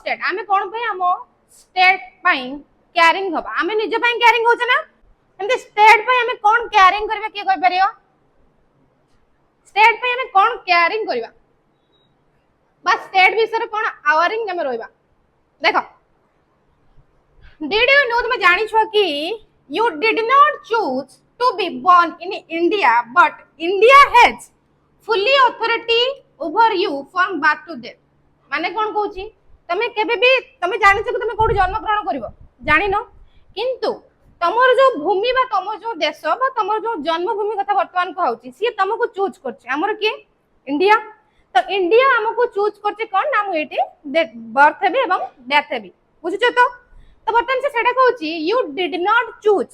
State आमे कोन पे हम स्टेट पाई कैरिंग हबा आमे निज पाई कैरिंग होछ ना एमते स्टेट पाई आमे कोन कैरिंग करबा के कोइ परियो स्टेट पाई आमे कोन कैरिंग करबा बस स्टेट विषय कोन आवरिंग आमे रहबा देखो डिड यू नो तुम जानि छ कि you did not choose to be born in India but India has fully authority over you from birth to death माने कोन कहूची तमे केबे भी तमे जानि छ कि तमे कोड जन्म ग्रहण करिवो जानि न किंतु तमर जो भूमि बा तमर जो देश बा तमर जो जन्मभूमि कथा वर्तमान कहउची सी तमको चूज करछ हमर के इंडिया तो इंडिया हमको चूज करछ कोन नाम एटी बर्थ हेबे एवं डेथ हेबे बुझिछ तो बर्तन से सेटा कहउची you did not choose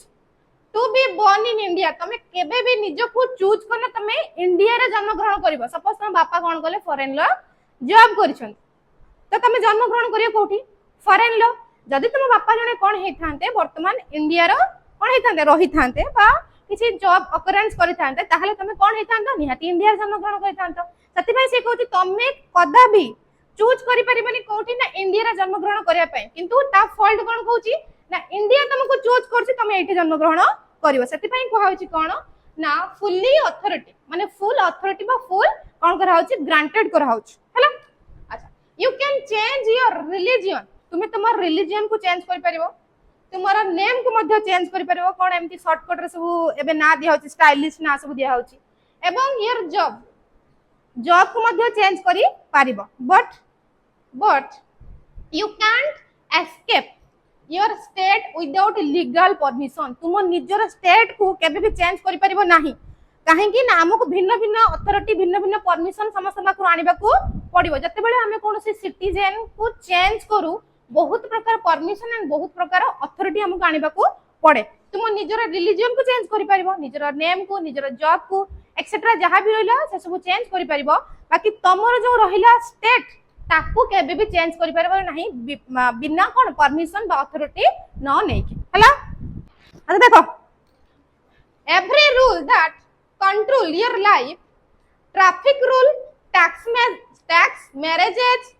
to be born in India तमे केबे भी निज को चूज करना तमे इंडिया रे जन्म ग्रहण करिवो सपोज तम बापा कोन कले फॉरेन लो जॉब करिसन तो तमे जन्म ग्रहण करियो कोठी फॉरेन लो जदि तुम बापा जने कोन हे थांते वर्तमान इंडिया रो कोन हे थांते रही थांते बा किसी जॉब अकरेंस करि थांते ताहले तमे कोन हे थांतो निहाती इंडिया जन्म ग्रहण करि थांतो सती भाई से कहउची तमे कदा भी चूज करि परिबनी कोठी ना इंडिया रे जन्म ग्रहण करिया पय किंतु ता फॉल्ट कोन कहउची ना इंडिया तुमको चूज करछि तमे एठी जन्म ग्रहण करिवो सती पई कहउची कोन ना फुल्ली अथॉरिटी माने फुल अथॉरिटी बा फुल कोन कराउची ग्रांटेड कराउची हैला अच्छा you can change your religion तुमे तमर रिलीजन को चेंज करि परिबो तुमरा नेम को मध्ये चेंज करि परिबो कोन एमती शॉर्टकट रे सब एबे ना दिया होची स्टाइलिश ना सब दिया होची एवं योर जॉब को मध्ये चेंज करि पारिबो but you can't escape your state without legal permission तुम निजर स्टेट को केबे भी चेंज करि परिबो नाही काहे कि ना हमको भिन्न भिन्न अथॉरिटी भिन्न भिन्न परमिशन समस्त पाखु आनिबा को पड़िबो जते बेले हमें कोनोसी सिटीजन को चेंज करू बहुत प्रकार परमिशन एंड बहुत प्रकार अथॉरिटी हमको आनिबा को पड़े तुम निजर रिलीजन को चेंज करि परिबो निजर नेम को निजर जॉब को एक्सेट्रा जहां भी रहला से सब चेंज करि परिबो बाकी तमर जो रहिला स्टेट ताकू केबे भी चेंज करि परबो नाही बिना कोन परमिशन बा अथॉरिटी न नेकी हला अच्छा देखो every rule that control your life traffic rule tax marriages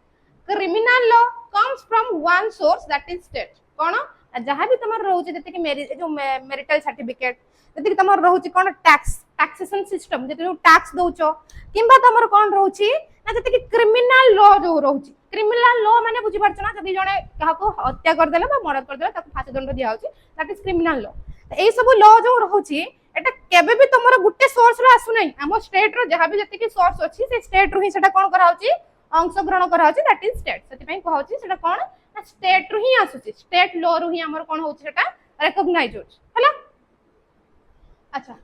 criminal law comes from one source that is state कोन जहां भी तमर रहउची जते कि मैरिज जो मैरिटल सर्टिफिकेट जते कि तमर रहउची कोन टैक्सेशन सिस्टम जते जो टैक्स दउचो किंबा तमर कोन रहउची ना जते कि क्रिमिनल लॉ जो रहउची क्रिमिनल लॉ माने बुझी परछ ना जदी जने कहा को हत्या कर देला बा मर्डर कर देला ताको फांसी दंड दिया होची दैट इज क्रिमिनल लॉ तो एई सब लॉ जो रहउची एटा केबे भी तमर गुटे सोर्स रो आसु नै हम स्टेट रो जहां भी जते कि सोर्स अछि से स्टेट रो ही सेटा कोन करा होची अंश ग्रहण करा होची दैट इज स्टेट सती पई कहउची सेटा कोन ना स्टेट रो ही आसुची स्टेट लॉ रो ही हमर कोन होची सेटा रिकॉग्नाइज होची हला अच्छा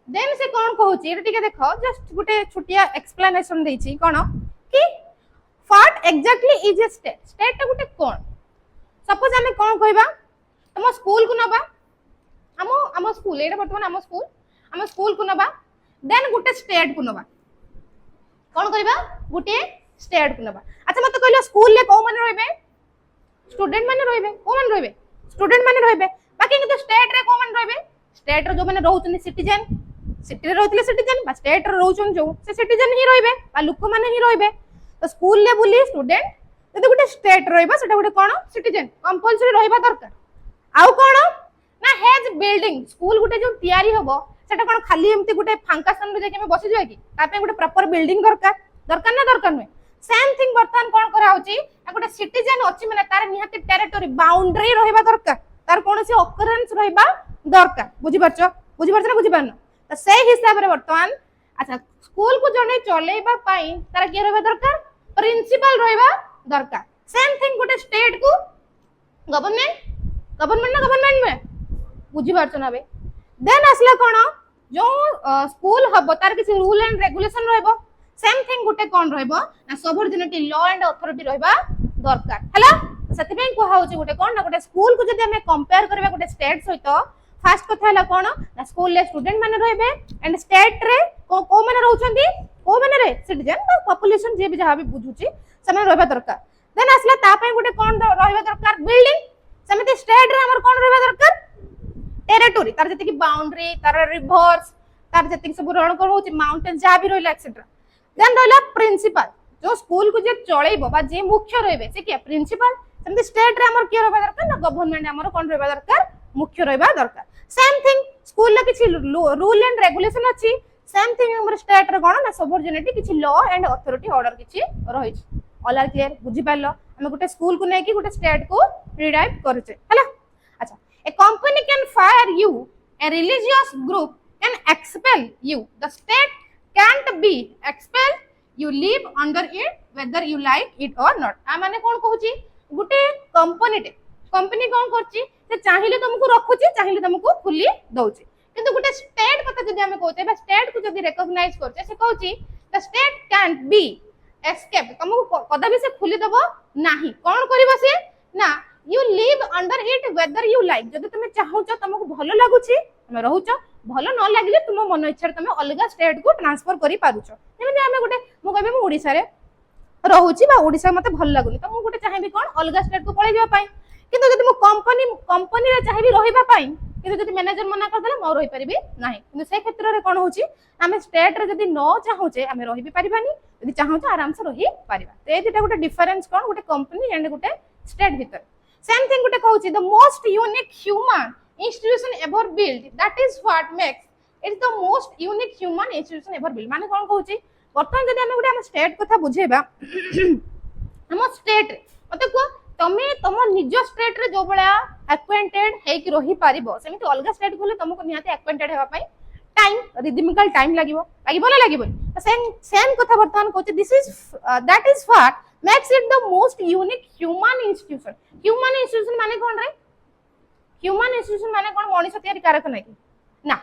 देन से कोन कहउची एटा ठीक देखो जस्ट गुटे छोटिया एक्सप्लेनेशन देछि कोन कि what exactly is a state state टा गुटे कोन सपोज हमें कोन कहबा हम स्कूल को नबा हम स्कूल एटा वर्तमान हम स्कूल को नबा देन गुटे स्टेट को नबा कोन करबा गुटे स्टेट को नबा अच्छा मत कहलो स्कूल ले को माने रहबे स्टूडेंट माने रहबे को माने रहबे स्टूडेंट माने रहबे बाकी कि स्टेट रे को माने रहबे स्टेट रो जो माने रहउतनी सिटीजन सिटी रे रहउतले सिटीजन बा स्टेट रे रहउचन जो से सिटीजन ही रहबे बा लोक माने ही रहबे तो स्कूल ले बुली स्टूडेंट जदि गुटे स्टेट रहबा सेटा गुटे कोन सिटीजन कंपल्सरी रहबा दरकार आउ कोन ना हेज बिल्डिंग स्कूल गुटे जो तयारी होबो सेटा कोन खाली एमती गुटे फांका स्थान रे जाके में बसि जाय कि तापे गुटे प्रॉपर बिल्डिंग दरकार ना दरकार नै सेम थिंग बर्तन कोन करा होची गुटे सिटीजन अछि माने तार निहाती टेरिटरी बाउंड्री रहबा दरकार तार कोनसी ऑकरेंस रहबा दरकार बुझि परछो ना बुझि पारनो तो से हिसाब रे वर्तमान अच्छा स्कूल को जने चलेबा पाई तार के रहबा दरकार प्रिंसिपल रहबा दरकार सेम थिंग गुटे स्टेट को गवर्नमेंट में बुझि परछो ना बे देन असला कोन जो स्कूल हबो तार किसी रूल एंड रेगुलेशन रहबो सेम थिंग गुटे कोन रहबो ना सबऑर्डिनेट लॉ एंड अथॉरिटी रहबा दरकार हला सती पे को हाउची गुटे कोन ना गुटे स्कूल को जदी हमें कंपेयर करबा गुटे स्टेट सहित फास्ट कथा हला कोन ना स्कूल ले स्टूडेंट माने रहबे एंड स्टेट रे को माने रहउछंती को माने रे सिटीजन बा पॉपुलेशन जे भी जहां भी बुझुची समय रहबा दरकार देन असला ता पे गुटे कोन रहबा दरकार बिल्डिंग समिति स्टेट रे हमर कोन रहबा दरकार टेरिटरी तार जति की बाउंड्री तार रिवर्स तार जति सब रण कर होची माउंटेन जा भी रहला एक्सेट्रा देन रहला प्रिंसिपल जो स्कूल को जे चलेइबो बा जे मुख्य रहबे से के प्रिंसिपल सेमति स्टेट रे हमर के रहबा दरकार ना गवर्नमेंट हमर कोन रहबा दरकार मुख्य रहबा दरकार सेम थिंग स्कूल ला किछि रूल एंड रेगुलेशन अछि सेम थिंग हमर स्टेट रे कोन ना सबऑर्डिनेट किछि लॉ एंड अथॉरिटी ऑर्डर किछि रहि छि ऑल आर क्लियर बुझि पालो हम गोटे स्कूल को नै कि गोटे स्टेट को रिडाइव करछे हला अच्छा a company can fire you a religious group can expel you the state can't be expelled you live under it whether you like it or not आ माने कोन कहूची गुटे कंपनी कोन करची से चाहिले तुमको रखुची चाहिले तुमको खुली दउची किंतु गुटे स्टेट कथा जदी हमें कहते बा स्टेट को जदी रिकॉग्नाइज करचे से कहूची the state can't be escape तुमको कदा भी से खुली दबो नाही कोन करबो से ना you live under it whether you like जदी तुमे चाहूचो तुमको भलो लागुची तुमे रहूचो भलो न लागले तुम मन इच्छा तुम अलग स्टेट को ट्रांसफर करि पारुछ जेमे हमें गोटे मु कहबे मु ओडिसा रे रहूची बा ओडिसा मते भल लागुनी तो मु गोटे चाहेबी कोन अलग स्टेट को पळै जाबा पई किंतु जदी मु कंपनी रे चाहेबी रहिबा पई किंतु जदी मैनेजर मना कर देला मो रहि परिबी नाही किंतु से क्षेत्र रे कोन होची हमें स्टेट रे जदी न चाहूचे हमें रहि भी परिबानी जदी चाहूचे आराम से रहि परिबा तो ए दिटा गोटे डिफरेंस कोन गोटे कंपनी एंड गोटे स्टेट भीतर सेम थिंग गोटे कहूची the most unique human institution ever built that is what makes it the most unique human institution ever built माने कोन कहूची वर्तमान जदी हमें गुटे हम स्टेट कथा बुझेबा हम स्टेट मते को तमे तम निज स्टेट रे जो बळा एक्वेंटेड हे कि रही पारिबो सेमिति अलग स्टेट गोले तुमको निहाते एक्वेंटेड हेबा पई टाइम रिदमिकल टाइम लागिबो ना लागिबो सेम कथा वर्तमान कहूची this is that is what makes it the most unique human institution माने कोन रे ह्यूमन इंस्टीट्यूशन माने कोन मनुष्य तयारी कारखाना कि ना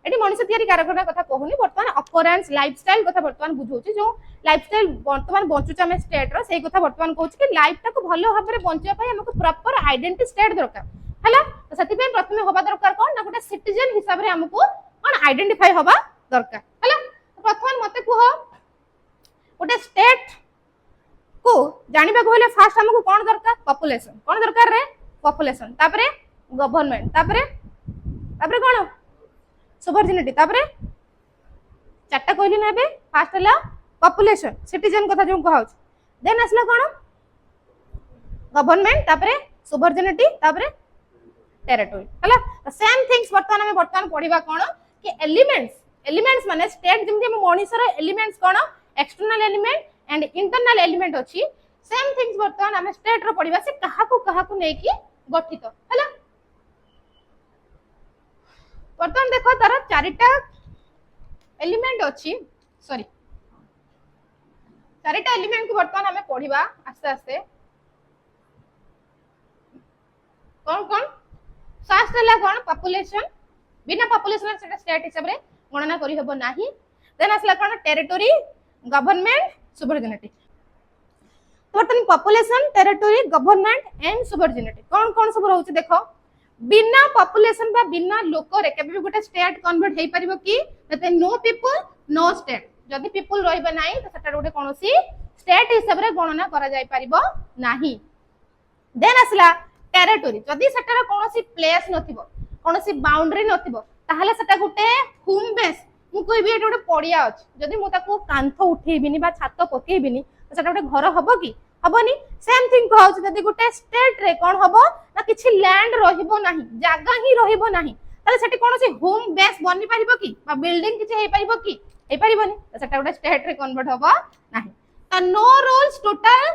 एटी मनुष्य तयारी कारखाना कथा कहूनी वर्तमान अपरेंस लाइफस्टाइल कथा वर्तमान बुझौची जो लाइफस्टाइल वर्तमान बंचुच हम स्टेट रो सेही कथा वर्तमान कहूची कि लाइफ टा को भलो भाबरे बंचिया पई हमको प्रॉपर आइडेंटिटी स्टेट दरकार हला तो सती पे प्रथमे होबा दरकार कोन ना गोटे सिटीजन हिसाब रे हमको कोन आइडेंटिफाई होबा दरकार हला प्रथम मते कहो गोटे स्टेट को जानिबा को हेले फास्ट हमको कोन दरकार कोन दरकार रे पॉपुलेशन तापरे गवर्नमेंट तापरे कोन सुपरजिनिटी तापरे चारटा कहली ना बे फास्ट हला पॉपुलेशन सिटीजन कथा जो कहउछ देन असला कोन गवर्नमेंट तापरे सुपरजिनिटी तापरे टेरिटरी हला सेम थिंग्स वर्तमान पढिबा कोन कि एलिमेंट्स माने स्टेट जेमति हम मनुष्यर एलिमेंट्स कोन external element and internal element अछि सेम थिंग्स वर्तमान हम स्टेट रो पढिबा से कहा को नै कि गठित हला वर्तमान देखो तार चारिटा एलिमेंट अछि सॉरी चारिटा एलिमेंट को वर्तमान हमें पढिबा आस्ते आस्ते कोन फर्स्ट हला कोन पॉपुलेशन बिना पॉपुलेशन सेटा स्टेट हिसाब रे गणना करि हबो नाही देन असला कोन टेरिटरी गवर्नमेंट सुपरजिनिटी वर्तमान पॉपुलेशन टेरिटरी गवर्नमेंट एंड सुपरजिनिटी कोन सब रहउछ देखो बिना पॉपुलेशन बा बिना लोक रे केबे गोटे स्टेट कन्वर्ट हेई परिबो कि तते नो पीपल नो स्टेट जदी पीपल रहबे नाही त सेटा गोटे कोनोसी स्टेट हिसाब रे गणना करा जाय परिबो नाही देन असला टेरिटरी जदी सेटा कोनोसी प्लेस नथिबो कोनोसी बाउंड्री नथिबो ताहाले सेटा गोटे होम बेस मु कहबी एटा गोटे पड़िया अछि जदी मु ताको कांथ उठेबिनी बा छात पकेबिनी त सेटा गोटे घर हबो कि हबनी सेम थिंग कहउछ जदी गोटे स्टेट रे कोन हबो ना किछि लैंड रहिबो नाही जागा ही रहिबो नाही ताले सेठी कोनोसी होम बेस बनि परिबो कि बा बिल्डिंग किछि हेई परिबो कि हेई परिबोनी त सेटा गोटे स्टेट रे कन्वर्ट हबो नाही त नो रूल्स टोटल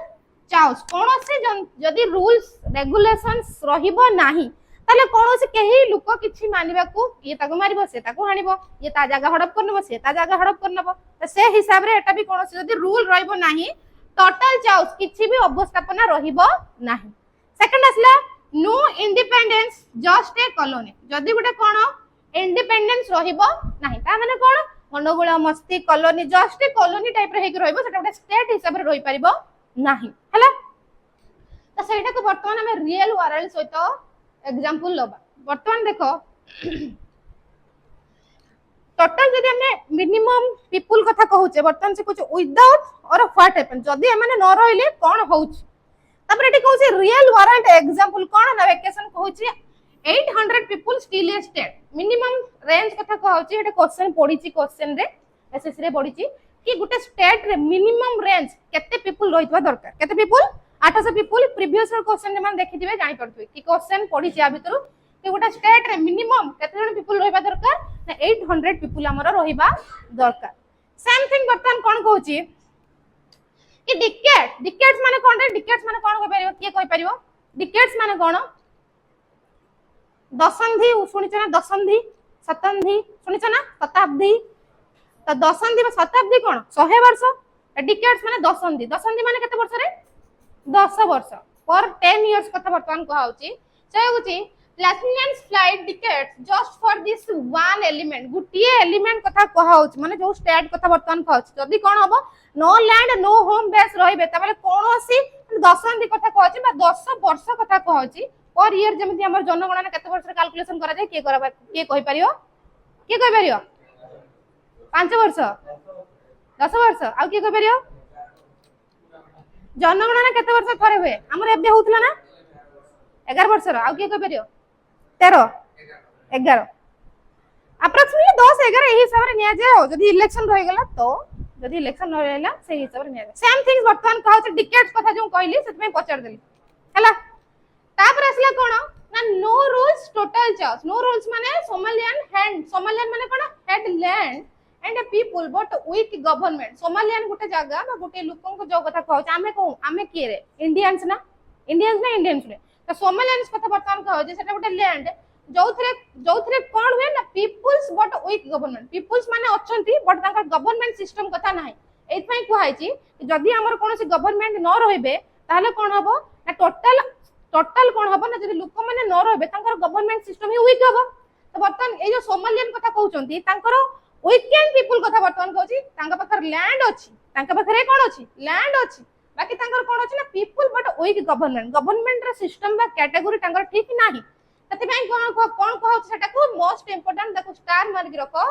चाउस कोनोसी जदी रूल्स रेगुलेशंस रहिबो नाही ताले कोनोसी केही लुक किछि मानिबा को ये ताको मारिबो से ताको हानिबो ये ता जागा हड़प करनबो से ता जागा हड़प करनबो त से हिसाब रे एटा भी कोनोसी जदी रूल रहिबो नाही टोटल चाउस किछि भी अवस्थापना रहिबो नाही सेकंड असला no independence just a colony जदी गुटे कोन इंडिपेंडेंस रहिबो नाही ता माने कोन मनोगुण मस्ती colony just a colony type रे हेक रहिबो सेटा गुटे स्टेट हिसाब रे रहि परिबो नाही हला त सेटा को वर्तमान हमें रियल वर्ल्ड सहित एग्जांपल लबा वर्तमान देखो टोटल जदी हमें मिनिमम पीपल कथा कहूचे वर्तमान से कुछ विदाउट और व्हाट हैपन जदी हमने न रहिले कोन होउछ तबरे एटी कहूचे रियल वर्ल्ड एग्जांपल कोन ना वेकेशन कहूचे 800 people still a state minimum range कथा कहूचे एटा क्वेश्चन पढीची क्वेश्चन रे एसएस रे पढीची कि गोटे स्टेट रे मिनिमम रेंज केते पीपल रहितबा दरकार केते पीपल 800 पीपल प्रीवियस क्वेश्चन जे देखिथिबे जानि परथुबे कि क्वेश्चन पढी जा भितरु कि गोटे स्टेट रे मिनिमम केते जन पीपल रहिबा दरकार ना 800 पीपल हमर रहिबा दरकार सेम थिंग बर्तन कोन कहूची कि डिकेड्स माने कोन रे डिकेड्स माने कोन होय परियो के कहि परियो डिकेड्स माने कोन दशंधि सुनिछ ना दशंधि शताब्दी सुनिछ ना शताब्दी तो दशंधि में शताब्दी कोन 100 वर्ष डिकेड्स माने दशंधि माने केते वर्ष रे 10 वर्ष पर 10 इयर्स कथा वर्तमान कहउची चाहेउची Latinians flight decades just for this one element गुटिए एलिमेंट कथा कहउची माने जो स्टेट कथा वर्तमान कहउची जदी कोन हबो no land no home base रहिबे तबले कोनोसी दशंधि कथा कहउची बा 10 वर्ष कथा कहउची पर ईयर जेमिति हमर जनगणना केते वर्ष कैलकुलेशन करा जाय के करबा के कहि परियो 5 वर्ष 10 वर्ष आ के कहि परियो जनगणना केते वर्ष थरे हुए हमर एबे होतला ना 11 वर्ष रो आ के कहि परियो 13 11 अप्रोक्सीमेटली 10 11 एही हिसाब रे निया जाय जदी इलेक्शन रहि गेला तो जदी इलेक्शन न रहला से हिसाब रे निया जाय सेम थिंग्स वर्तमान कहउची डिकेड्स कथा जो कहली सेत में पचार देली हला तापर असला कोन ना no rules total charge no rules माने सोमालियन माने कोन head land and a people but weak government Somalian गोटे जगह बा गोटे लोकन को जो कथा कहउची आमे के रे इंडियंस ना इंडियंस रे तो सोमालियंस कथा वर्तमान कहउची सेटा गोटे लैंड जोथरे कोन हुए ना peoples but weak government peoples माने अछंती बट ताका गवर्नमेंट सिस्टम कथा नाही एत पई कहैची जदी हमर कोनोसी गवर्नमेंट न रहबे ताले कोन हबो ना टोटल कोन हबो ना जदी लोक माने न रहबे तांकर गवर्नमेंट सिस्टम ही वीक हबो तो वर्तमान ए जो सोमालियन कथा कहउचंती तांकर वीकेंड पीपल कथा वर्तमान कहउची तांका पाखर लैंड अछि तांका पाखरे कोन अछि लैंड अछि बाकी तांकर कोन अछि ना पीपल बट वीक गवर्नमेंट रे सिस्टम बा कैटेगरी तांकर ठीक नाही तते पई कोन कहउची सेटा को मोस्ट इंपोर्टेंट ताको स्टार मार्क रखो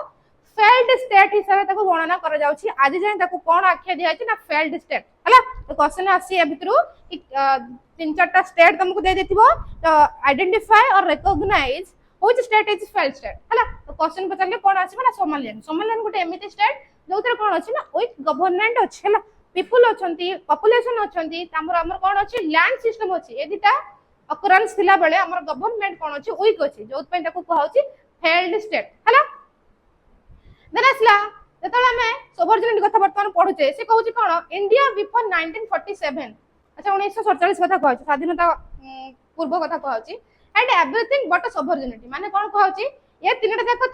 फेल्ड स्टेट हिसाब ताको गणना कर जाउची आज जाय ताको कोन आख्या दिया अछि ना फेल्ड स्टेट हला तो क्वेश्चन आसी ए भितरु तीन चारटा स्टेट तुमको दे देथिबो तो आइडेंटिफाई और recognise which state is failed state हला तो क्वेश्चन पचारले कोन आसी ना सोमालियन गोटे एमिति स्टेट जोथरे कोन अछि ना वीक गवर्नमेंट अछि हला पीपल अछंती पॉपुलेशन अछंती हमर कोन अछि लैंड सिस्टम अछि ए दिटा अकरेंस थिला बेले हमर गवर्नमेंट कोन अछि वीक अछि जोत पई ताको कहउची फेल्ड स्टेट हला देन असला जतले हमें सोवर्जिनिटी कथा वर्तमान पढुचे से कहउची कोन इंडिया बिफोर 1947 अच्छा 1947 कथा कहउची स्वाधीनता पूर्व कथा कहउची एंड एवरीथिंग बट सोवर्जिनिटी माने कोन कहउची ये तीनटा जाको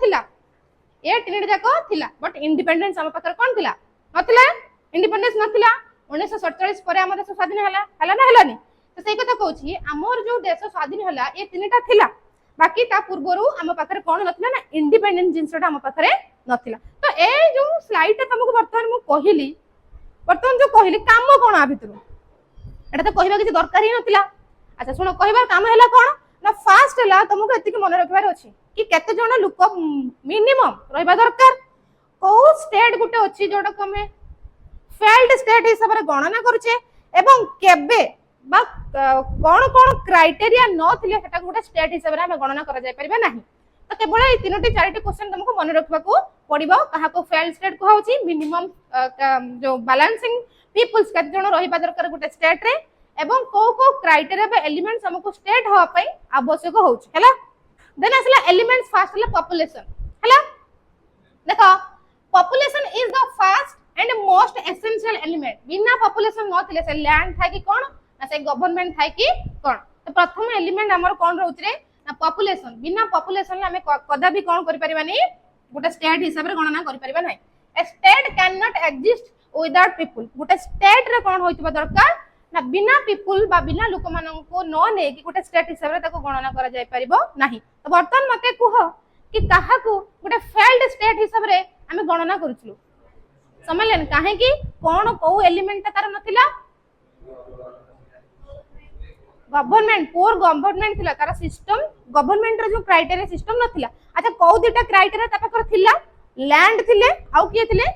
थिला बट इंडिपेंडेंस हम पतर कोन थिला नथिला इंडिपेंडेंस नथिला 1947 परे हमर देश स्वाधीन हला ना हलानी तो सेई कथा कहउची हमर जो देश स्वाधीन हला ये तीनटा थिला बाकी ता पूर्वरु हम पाखरे कोन नथिला ना इंडिपेंडेंस जिंसटा हम पाखरे नथिला तो ए जो स्लाइड तुमको वर्तमान मु कहिली वर्तमान जो कहिली काम कोन आ भितरु एटा तो कहिबा कि दरकार ही नथिला अच्छा सुनो कहिबा काम हैला कोन ना फास्ट हला तुमको एतिकी मन रखबार अछि कि केते जण लोक मिनिमम रहबा दरकार को स्टेट गुटे अछि जोडा कमे फेल्ड स्टेट हिसाब रे गणना करछे एवं केबे बा कोन क्राइटेरिया न थिले सेटा गोटे स्टेट हिसाब रे हम गणना करा जाय परबे नाही तो केवल ए तीनोटी चारिटी क्वेश्चन तुमको मन रखबा को पड़िबो कहा को फेल्ड स्टेट को होची मिनिमम जो बैलेंसिंग पीपल्स कत जण रहिबा दरकार गोटे स्टेट रे एवं को क्राइटेरिया बे एलिमेंट्स हमको स्टेट होआ पई आवश्यक होची हैला देन असला एलिमेंट्स फास्ट ले पॉपुलेशन हैला देखो population is the first and most essential element बिना पॉपुलेशन न थिले से लैंड था कि कोन ना से गवर्नमेंट था कि कोन तो प्रथम एलिमेंट हमर कोन रहउछ रे ना पॉपुलेशन बिना पॉपुलेशन हमें कदा भी कोन करि परिबानी गोटे स्टेट हिसाब रे गणना करि परिबा नै a state can not exist without people गोटे स्टेट रे कोन होइतबा दरकार ना बिना पीपल बा बिना लोक मानन को न ने कि गोटे स्टेट हिसाब रे ताको गणना करा जाय परिबो नाही तो बर्तन मते कुह कि काहा को गोटे फेल्ड स्टेट हिसाब रे हमें गणना करछलु समझलेन काहे कि कोन को एलिमेंट तार नथिला गवर्नमेंट पोर गवर्नमेंट थिला तार सिस्टम गवर्नमेंट रे जो क्राइटेरिया सिस्टम नथिला अच्छा को दिटा क्राइटेरिया ता पाकर थिला लैंड थिले आउ किए थिले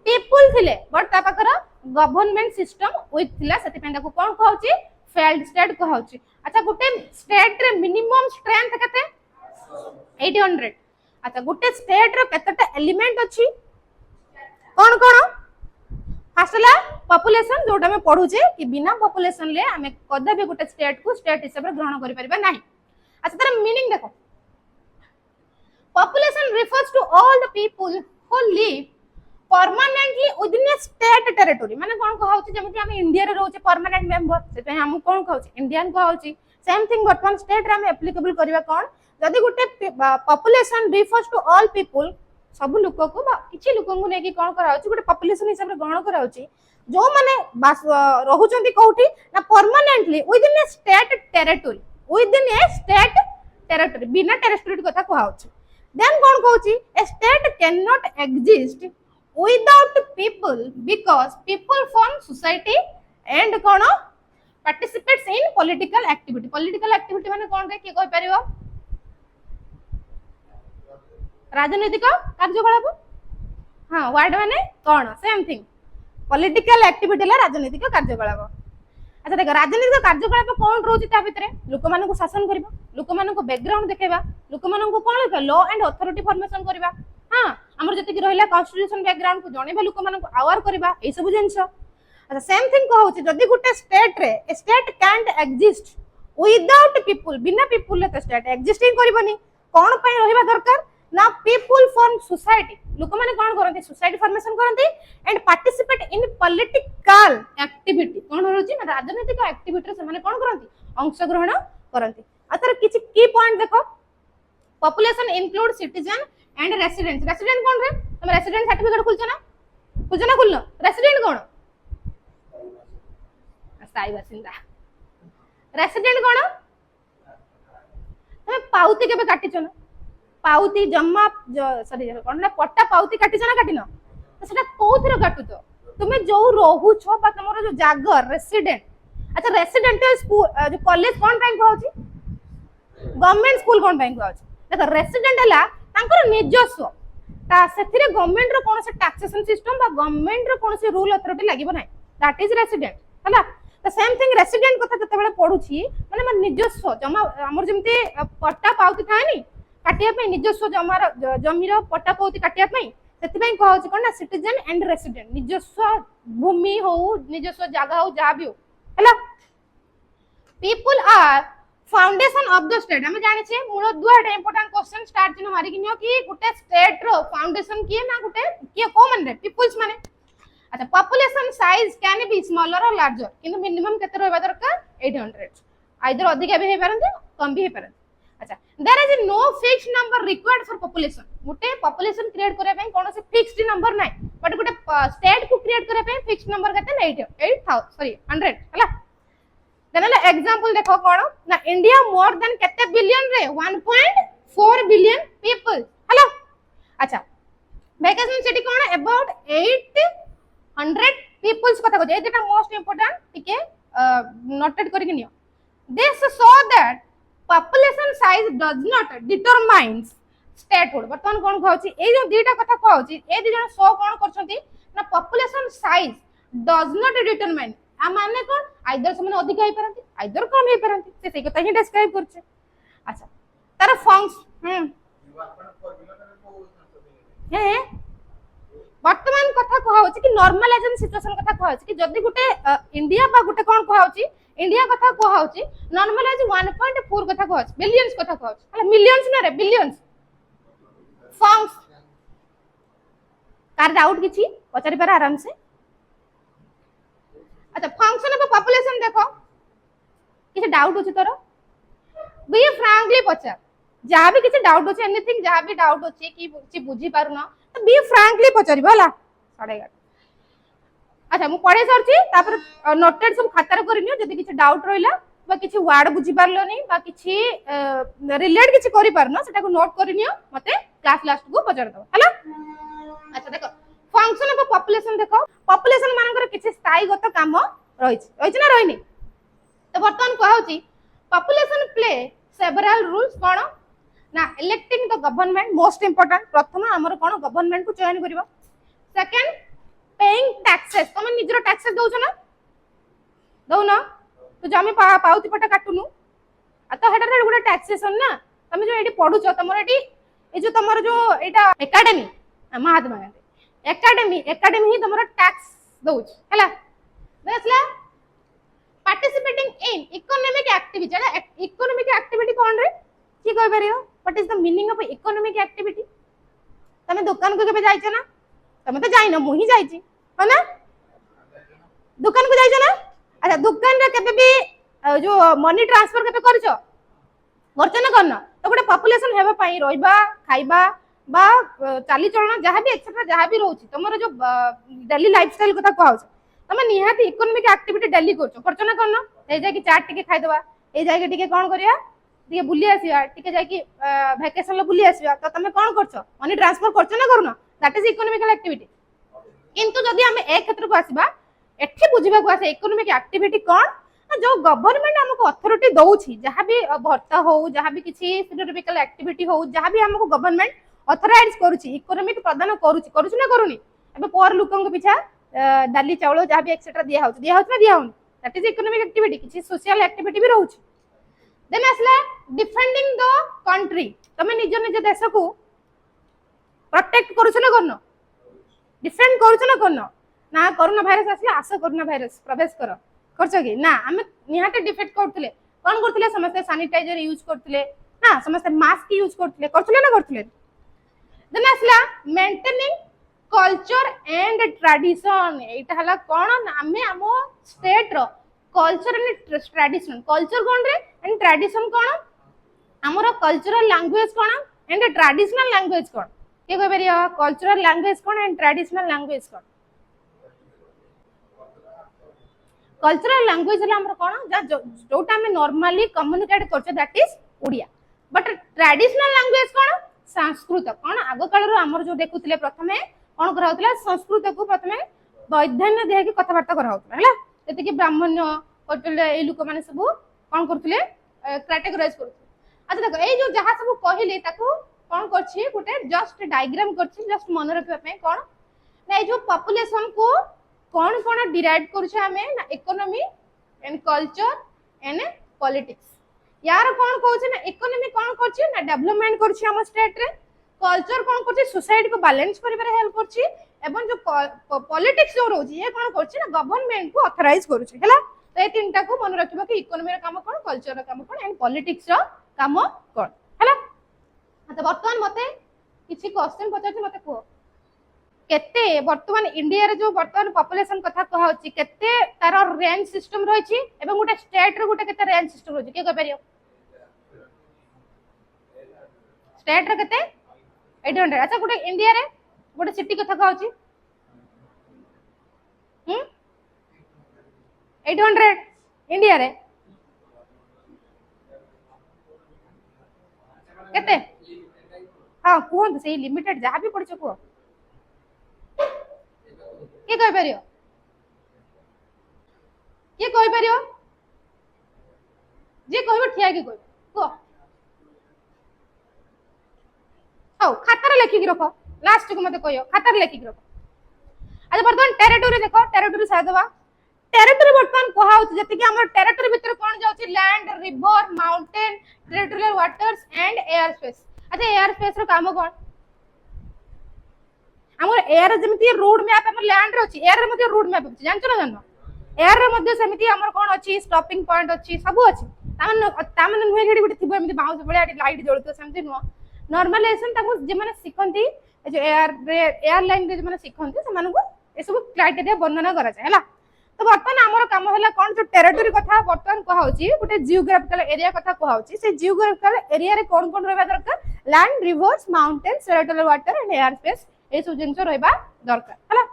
पीपल थिले बट ता पाकर गवर्नमेंट सिस्टम विथ थिला सेति पेंडा को कोन कहउची फेल्ड स्टेट कहउची अच्छा गुटे स्टेट रे मिनिमम स्ट्रेंथ कते 800 अच्छा गुटे स्टेट रे कतेटा एलिमेंट अछि कोन पॉपुलेशन जोटा में पढुचे कि बिना पॉपुलेशन ले हमें कदा भी गोटे स्टेट को स्टेट हिसाब रे ग्रहण करि परिबा नाही। अच्छा तार मीनिंग देखो population refers to all the people who live permanently within a state territory माने कोन कहौ छी जेमति हम इंडिया रे रहउचे परमानेंट मेंबर से हम कोन कहौ छी इंडियन कहौ छी सेम थिंग वर्तमान स्टेट रे हम एप्लीकेबल करबा कोन जदि गुटे population refers to all people सब लोक को किछि लोक को नेकी कोन करा छी गुटे पॉपुलेशन हिसाब रे ग्रहण करा छी जो माने रहउचंती कोठी ना परमानेंटली विदिन ए स्टेट टेरिटरी बिना टेरिटरी कथा कहौ छी then कौन कहूची a state cannot exist without people because people form society and कौन participates in political activity माने कौन रे के कहि परिबो राजनीतिक कार्यकलाप हां वार्ड माने कौन सेम थिंग पॉलिटिकल एक्टिविटी ला राजनीतिक कार्यकलाप। अच्छा देखो राजनीतिक कार्यकलाप कौन रोची ता भितरे लोक मानन को शासन करबा लोक मानन को बैकग्राउंड देखेबा लोक मानन को कोन लॉ एंड अथॉरिटी फॉर्मेशन करबा हां हमर जति कि रहिला कॉन्स्टिट्यूशन बैकग्राउंड को जणेबा लोक मानन को अवेयर करबा ए सब जिंस। अच्छा सेम थिंग कहउची जदी गुटे स्टेट रे state can't exist without people बिना पीपल ले स्टेट एग्जिस्टिंग करबनी कोन पय रहिबा दरकार ना पीपल फॉर्म सोसाइटी लोक माने कोन करंती सोसाइटी फॉर्मेशन करंती and participate in political activity कोन होची ना राजनीतिक एक्टिविटी से माने कोन करंती अंश ग्रहण करंती। अतर किछि की पॉइंट देखो population include citizen and resident resident कोन रे तुम रेसिडेंट सर्टिफिकेट खुलछ ना खुलनो रेसिडेंट कोन स्थायी बासिंदा रेसिडेंट कोन तुम पाउती केबे काटिछ ना पाउती जम्मा सॉरी कोन ना पट्टा पाउती काटिछ ना काटिनो तो सेटा कोथरे काटुतो तुमे जो रहू छ बा तमरो जो जागर रेसिडेंट। अच्छा रेसिडेंटल स्कूल जो कॉलेज कोन बैंक होची गवर्नमेंट स्कूल कोन बैंक होची देखो रेसिडेंट हला तांकर निजस्व ता सेथिरे गवर्नमेंट रो कोन से टैक्सेशन सिस्टम बा गवर्नमेंट रो कोन से रूल अथॉरिटी लागिबो नै दैट इज रेसिडेंट हला तो सेम थिंग रेसिडेंट कथा जते बेले पढुची माने मन निजस्व जमा हमर जेमते पट्टा पाउती थाय नी काटिया पे निजस्व जमीर पट्टा पाउती काटिया पे सेति कहूँ कौन ना सिटीजन एंड रेसिडेंट निजस्व भूमि हो निजस्व जगह हो जहाँ भी हो है people are foundation of the state हम जाने छे मूल दुआटे इंपोर्टेंट क्वेश्चन स्टार्ट चिन्ह मारी किनियो कि गुटे स्टेट रो फाउंडेशन किए ना गुटे किए को मन रे पीपल्स माने। अच्छा population size can be smaller और लार्जर किंतु मिनिमम केते रहबा दरकार 800 आइदर अधिक भी हे परंते कम भी हे परंते। अच्छा there is no fixed number required for population गुटे पॉपुलेशन क्रिएट करे पे कोन से फिक्स्ड नंबर नै बट गुटे स्टेट को क्रिएट करे पे फिक्स्ड नंबर केते 8000 सॉरी 100 हला देन एग्जांपल देखो कोन ना इंडिया मोर देन केते बिलियन रे 1.4 बिलियन पीपल हला। अच्छा वैकेशन सिटी कोन अबाउट 800 पीपल्स कथा को एटा मोस्ट इंपोर्टेंट टिके नोटेड करि नियो this so that population size does not determines statehood बर्तमान कोन कहउची ए जो दीटा कथा कहउची ए दि जण सो कोन करछंती ना population size does not determine आ माने कोन आइदर समान अधिक हे परंती आइदर कम हे परंती से सेही कथा ही डिस्क्राइब करछे। अच्छा तार फंक्शन हे वर्तमान कथा कहउची कि नॉर्मलाइजेशन सिचुएशन कथा कहउची कि जदी गुटे इंडिया बा गुटे कोन कहउची इंडिया कथा कहउची नॉर्मलाइज 1.4 कथा कहउची बिलियंस कथा कहउची हला मिलियंस ना रे बिलियंस फंक्स कार डाउट किछि पचारि पर आराम से। अच्छा फंक्शन ऑफ पॉपुलेशन देखो किछि डाउट होछि तोर बी फ्रैंकली पचार जहाँ भी किसी डाउट होछि एनीथिंग जहाँ भी डाउट होछि कि किछि बुझी पारुना तो बी फ्रैंकली पचारिबो हला 11:30। अच्छा मु पढे सरछि तापर नोटेड सब खातार करनियो जदी किछि डाउट रहिला बा किछि वर्ड बुझी पारलो नै बा किछि रिलेट किछि करि पारनो सेटा को नोट करनियो मते क्लास लास्ट को पचार दो हला। अच्छा देखो फंक्शन ऑफ पॉपुलेशन देखो पॉपुलेशन मानकर किछि स्थायीगत काम रहिछि ना रहिनी तो वर्तमान कहउछि पॉपुलेशन प्ले सेवरल रूल्स कोन ना electing the government most important प्रथम हमर कोन गवर्नमेंट को चयन करिवो सेकंड पेइंग टैक्सेस तुम निजरो टैक्सेस दउछ ना दउ ना तो जमी पाउती पटा काटुनु आ तो हेडर गुडा टैक्सेशन ना तुम जो एडी पढुछ तमर एडी ए जो तमर जो एटा एकेडमी महात्मा गांधी एकेडमी ही तमर टैक्स दउछ हला देखला participating in economic activity Etah economic activity कोन रे की कह परियो what is the meaning of economic activity तमे दुकान को केबे जाइछ ना तमे तो जाइनो मु ही जाइछि हो ना दुकान को जाइछ ना अच्छा दुकान रे केबे भी जो मनी ट्रांसफर केबे करछो करछो ना करना तो गोटे पॉपुलेशन हेबा पई रहबा खाइबा बा चाली चलन जहां भी एक्सेट्रा जहां भी रहउछि तमरो जो डेली लाइफस्टाइल कथा कहउछ तमे निहाती इकोनॉमिक एक्टिविटी डेली करछो ना करना ए जाय कि चाट टिके खाइ देबा ए जाय के टिके कोन करिया टिके बुली आसीबा टिके जाय कि वैकेशन ल बुली आसीबा तो तमे कोन करछो मनी ट्रांसफर करछो ना करूना दैट इज इकोनॉमिकल एक्टिविटी किंतु जदि हम एक क्षेत्र को आसीबा एठी बुझिबा को आसे इकोनॉमिक एक्टिविटी कोन जो गवर्नमेंट हमको अथॉरिटी दउछि जहां भी भर्ता हो जहां भी किछि सिग्निफिकेंट एक्टिविटी हो जहां भी हमको गवर्नमेंट ऑथराइज करूछि इकोनॉमिक प्रदान करूछि ना करूनी एबे पर लोकन के पिछा डाली चावल जहां भी एक्सेट्रा दिया होछि ना दिया होनी दैट इज इकोनॉमिक एक्टिविटी किछि सोशल एक्टिविटी भी रहउछि देन असला डिफेंडिंग द कंट्री तमे निज निज देश को प्रोटेक्ट करूछ ना करनो डिफेंड करूछ ना करनो ना कोरोना वायरस आसला आस कोरोना वायरस प्रवेश करछो कि ना हम निहाते डिफेक्ट करथले कोन करथले समस्त सैनिटाइजर यूज करथले ना समस्त मास्क यूज करथले ना करथले देन असला मेंटेनिंग कल्चर एंड ट्रेडिशन एटा हला कोन हमें हमो स्टेट रो कल्चर एंड ट्रेडिशन कल्चर कोन रे एंड ट्रेडिशन कोन हमरो कल्चरल लैंग्वेज कोन एंड ट्रेडिशनल लैंग्वेज कोन के कह परियो कल्चरल लैंग्वेज कोन एंड ट्रेडिशनल लैंग्वेज कोन कल्चरल लैंग्वेज हला हमरो कोन जोटा हम नॉर्मली कम्युनिकेट करछो that is Odia but traditional language कोन संस्कृत कोन आगो काल रो हमर जो देखुतिले प्रथमे कोन करा होतला संस्कृत को प्रथमे वैधान्य दे के कथा वार्ता करा होतला हला जति कि ब्राह्मण्य कटले ए लोक माने सब कोन करथले कैटेगराइज करथले अच्छा देखो ए जो जहा सब कहिले ताको कोन करछि गुटे जस्ट डायग्राम करछि जस्ट मन रखबा पे कोन ना ए जो पॉपुलेशन को कोन कोन डिराइव करछि हमें ना economy and culture and politics यार कोन कहउछि ना इकोनॉमी कोन करछि ना डेवलपमेंट करछि हम स्टेट रे कल्चर कोन करछि सोसाइटी को बैलेंस करिबारे हेल्प करछि एवं जो पॉलिटिक्स जो रहउछि ये कोन करछि ना गवर्नमेंट को ऑथराइज करछि हला तो ए तीनटा को मन रखिबा कि इकोनॉमी रो काम कोन कल्चर रो काम कोन एंड पॉलिटिक्स रो काम कोन हला तो वर्तमान मते किछि क्वेश्चन पचाछि मते को केते वर्तमान इंडिया रे जो वर्तमान पॉपुलेशन कथा कहउछि केते तार रेंज सिस्टम रहछि एवं गोटे स्टेट रो गोटे केते रेंज सिस्टम रहछि के कह परियो स्टेट रे केते 800 अच्छा गोटे इंडिया रे गोटे सिटी कथा कहउछि 800 इंडिया रे केते हां कोन से लिमिटेड जहां भी पड़छ को के कह परियो के कह परियो जे कहबो ठिया के कहबो को हाउ खाता रे लिखि के रखो लास्ट को मते कहियो खाता रे लिखि के रखो अच्छा वर्तमान टेरिटरी देखो टेरिटरी सादवा टेरिटरी वर्तमान कहा होत जति कि हमर टेरिटरी भीतर कोन जाउछि land river mountain territorial waters and air space अच्छा एयर स्पेस रो काम कोन हमर एयर जेमिति रोड मैप हमर लैंड रे अछि एयर रे मध्ये रोड मैप अछि जानछ ना जानो एयर रे मध्ये सेमिति हमर कोन अछि स्टॉपिंग पॉइंट अछि सब अछि तामन नुहे घेडी गुटे थिबो एमिति बाउंस बळे लाइट जळतो सेमिति नुवा नॉर्मलाइजेशन ताको जे माने सिखंती जो एयरलाइन रे जे माने सिखंती से मानको ए सब क्राइटेरिया वर्णना करा जाय हला तो वर्तमान हमर काम हला कोन जो टेरिटरी कथा वर्तमान कहा होची गुटे जियोग्राफिकल एरिया कथा कहा होची से जियोग्राफिकल एरिया रे कोन कोन रहबा दरकार land rivers mountain territorial water and air space ए सब जिंस रहबा दरकार हला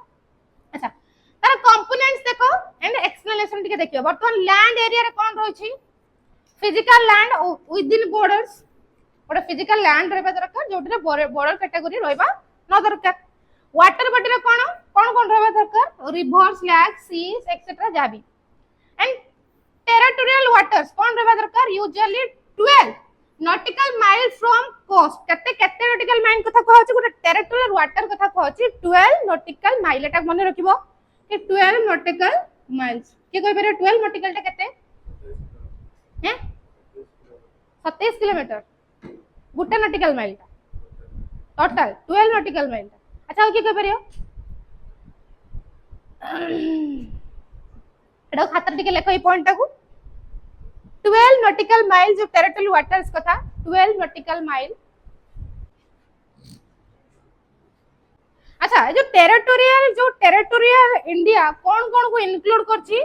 अच्छा तार कंपोनेंट्स देखो एंड एक्सप्लेनेशन टिके देखियो वर्तमान लैंड एरिया रे कोन रहछि physical land with in borders गोटे फिजिकल लैंड रहबा दरकार जोटरे बॉर्डर कैटेगरी रहबा न दरकार वाटर बॉडी रे कोन कोन कोन रहबा दरकार रिवर्स लेक्स सीज एक्सेट्रा जाबी एंड टेरिटोरियल वाटर्स कोन रहबा दरकार usually 12 nautical mile from coast केते नॉटिकल माइल कथा कहछि गोटे टेरिटोरियल वाटर कथा कहछि 12 नॉटिकल माइल एटा मन रखिबो कि 12 नॉटिकल माइल्स के कहि बेरे 12 नॉटिकल टा केते हैं 27 किलोमीटर गुटे nautical mile total 12 nautical mile अच्छा के कह परियो एटा खातर टिके लेखो ए पॉइंट टाकू 12 नॉटिकल माइल जो टेरिटोरियल वाटर्स कथा 12 नॉटिकल माइल। अच्छा जो टेरिटोरियल इंडिया कौन कौन को इंक्लूड करची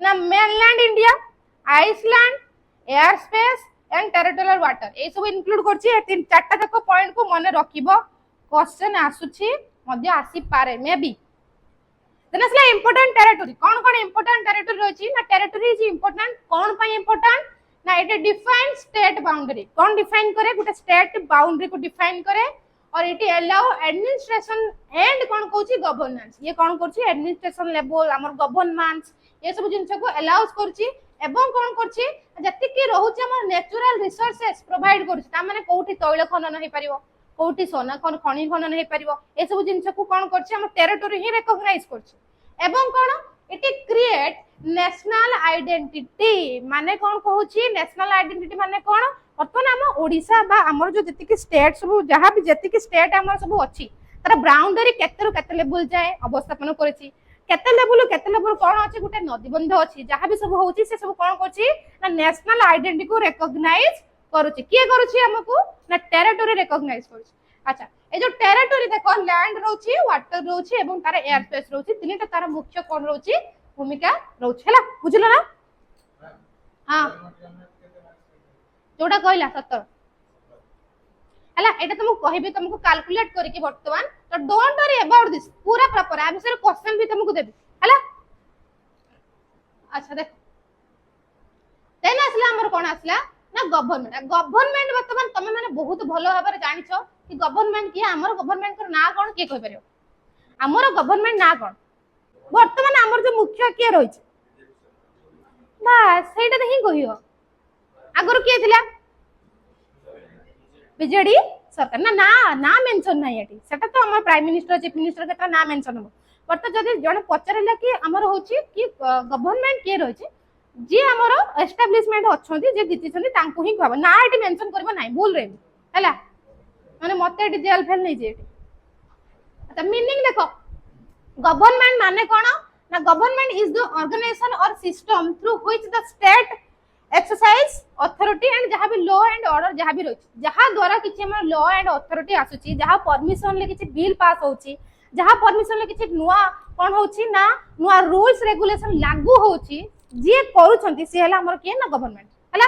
ना mainland India, island, air space and territorial water ए सब इंक्लूड करची। ए तीन चारटा तक पॉइंट को मन रखिबो क्वेश्चन आसुची मध्य आसी पारे मे बी। देन असला इंपोर्टेंट टेरिटोरी कौन इंपोर्टेंट टेरिटोरी रही ना टेरिटोरी इज इंपोर्टेंट कौन पाई इंपोर्टेंट ना इट डिफाइन स्टेट बाउंड्री कौन डिफाइन करे गोटे स्टेट बाउंड्री को डिफाइन करे और इट अलाउ एडमिनिस्ट्रेशन एंड कौन कहूची गवर्नेंस ये कौन करची एडमिनिस्ट्रेशन लेवल हमर गवर्नमेंट ये सब जिंस को अलाउस करची एवं कौन करची जति की रहउची हमर नेचुरल रिसोर्सेस प्रोवाइड करची ता माने कोठी तैल खनन हे परिबो कोठी सोना खनि खनन हे परिबो ए सब जिंस को कौन करची हम टेरिटोरी ही रिकॉग्नाइज करची एवं कौन इट क्रिएट नेशनल आइडेंटिटी माने कौन कहूची नेशनल आइडेंटिटी माने कौन बर्तमान आम ओडिशा बा हमर जो जति स्टेट सब जहाँ भी जति स्टेट हमर सब अच्छी तार बाउंडरी केते केते लेवल जाए अवस्थापन करिछि केते लेवल कौन अछि गुटे नदीबंध अछि जहाँ भी सब होछि से सब कौन करछि ना नेशनल आइडेंटिटी को रिकॉग्नाइज करूछि किए करूछि हमकु ना टेरिटोरी रिकॉग्नाइज करूछि। अच्छा ए जो टेरिटोरी देखो लैंड रहउछि वाटर रहउछि एवं तार एयर स्पेस रहउछि तीनटा तार मुख्य कौन रहउछि भूमिका रहउछि हला बुझलो ना हां जोड़ा कहला 17 हला एटा तुमको कहबी तुमको कैलकुलेट करके वर्तमान तो डोंट वरी अबाउट दिस पूरा प्रॉपर आ विषय क्वेश्चन भी तुमको देबी हला। अच्छा देख देन असला हमर कोन असला ना गवर्नमेंट वर्तमान तमे माने बहुत भलो भाबरे जानिछो कि गवर्नमेंट किया हमर गवर्नमेंट को ना कोन के कहि परियो हमर गवर्नमेंट ना कोन वर्तमान हमर जो मुख्य के रहिछ बस सेटा ही कहियो आगुर किए थिला बीजेडी सरकार ना ना ना मेंशन नाही एटी सेटा तो हमर प्राइम मिनिस्टर चीफ मिनिस्टर के ना मेंशन हो बट जदि जने पचरेला कि हमर होची कि गवर्नमेंट के रहिछ जे हमर एस्टैब्लिशमेंट अछंती जे जिति छंती तांको ही कहबो ना एटी मेंशन करबो नाही भूल रे हला माने मते एटी जेल फेल नै जे एटी। अच्छा मीनिंग देखो गवर्नमेंट माने कोन ना गवर्नमेंट इज द ऑर्गेनाइजेशन और system through which the state exercise authority and जहाँ भी लॉ एंड ऑर्डर जहाँ भी रही जहाँ द्वारा किसी हम लॉ एंड अथॉरिटी आसुची जहाँ परमिशन ले किसी बिल पास होची जहाँ परमिशन ले किसी नुआ कौन होची ना नुआ रूल्स रेगुलेशन लागू होची जे करूछंती से हला हमर के ना गवर्नमेंट हला।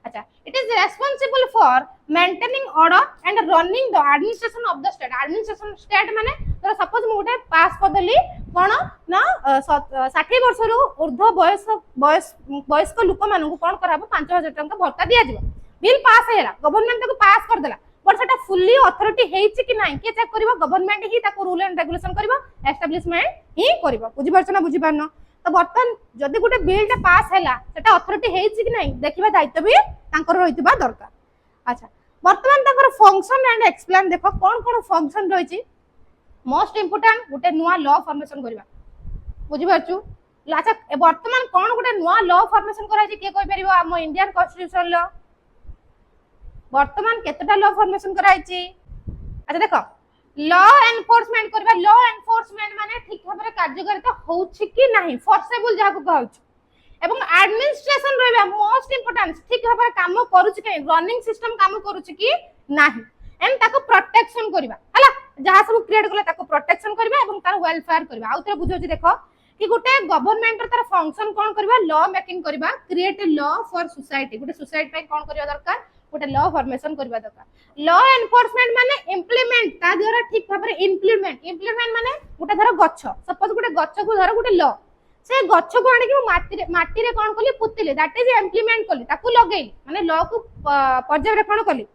अच्छा it is responsible for maintaining order and running the administration of the administration state माने तो सपोज मोटे पास करदेली कोन ना 60 वर्ष रु ऊर्ध्व वयस्क लोक मानन को कोन कराबो 5000 टका भत्ता दिया जिवो बिल पास हेला गवर्नमेंट को पास कर देला पर सेटा फुल्ली अथॉरिटी हेछि कि नाही के चेक करबो गवर्नमेंट ही ताको रूल एंड रेगुलेशन करबो एस्टैब्लिशमेंट ही करबो बुझि परछना बुझि पारनो तो बर्तन जदि गोटे बिल पास हैला सेटा अथॉरिटी हेछि कि नाही देखिबा दायित्व भी तांकर रहितबा दरकार। अच्छा बर्तमान तांकर फंक्शन एंड एक्सप्लेन देखो कोन कोन फंक्शन रहिछि मोस्ट इंपोर्टेंट गोटे नुआ लॉ फॉर्मेशन करबा बुझि परछु। अच्छा बर्तमान कोन गोटे नुआ लॉ फॉर्मेशन कराइ के कहि परिबो हम इंडियन कॉन्स्टिट्यूशन लॉ बर्तमान केतटा लॉ फॉर्मेशन कराइ। अच्छा देखो लॉ एनफोर्समेंट करबा लॉ एनफोर्समेंट माने ठीक भाबरे कार्यकारिता होछि कि नाही फोर्सेबल जाको कहउछ एवं एडमिनिस्ट्रेशन रहबा मोस्ट इंपोर्टेंट ठीक भाबरे काम करूछ कि रनिंग सिस्टम काम करूछ कि नाही एंड ताको प्रोटेक्शन करबा हला जहा सब क्रिएट करला ताको प्रोटेक्शन करबा एवं तार वेलफेयर करबा आउतरे बुझौछि देखो कि गोटे गवर्नमेंट तार फंक्शन कोन करबा लॉ मेकिंग करबा क्रिएट लॉ फॉर सोसाइटी गोटे सोसाइटी पे कोन करबा दरकार गोटे लॉ फॉर्मेशन करबा दरकार। लॉ एनफोर्समेंट माने इंप्लीमेंट ता द्वारा ठीक भाबरे इंप्लीमेंट माने गोटे धर गच्छ सपोज गोटे गच्छ को धर गोटे लॉ से गच्छ को आनी कि माटी रे कोन कली पुतिले दैट इज इंप्लीमेंट कली ताकू लगेली माने लॉ को पर्यवेक्षण कली।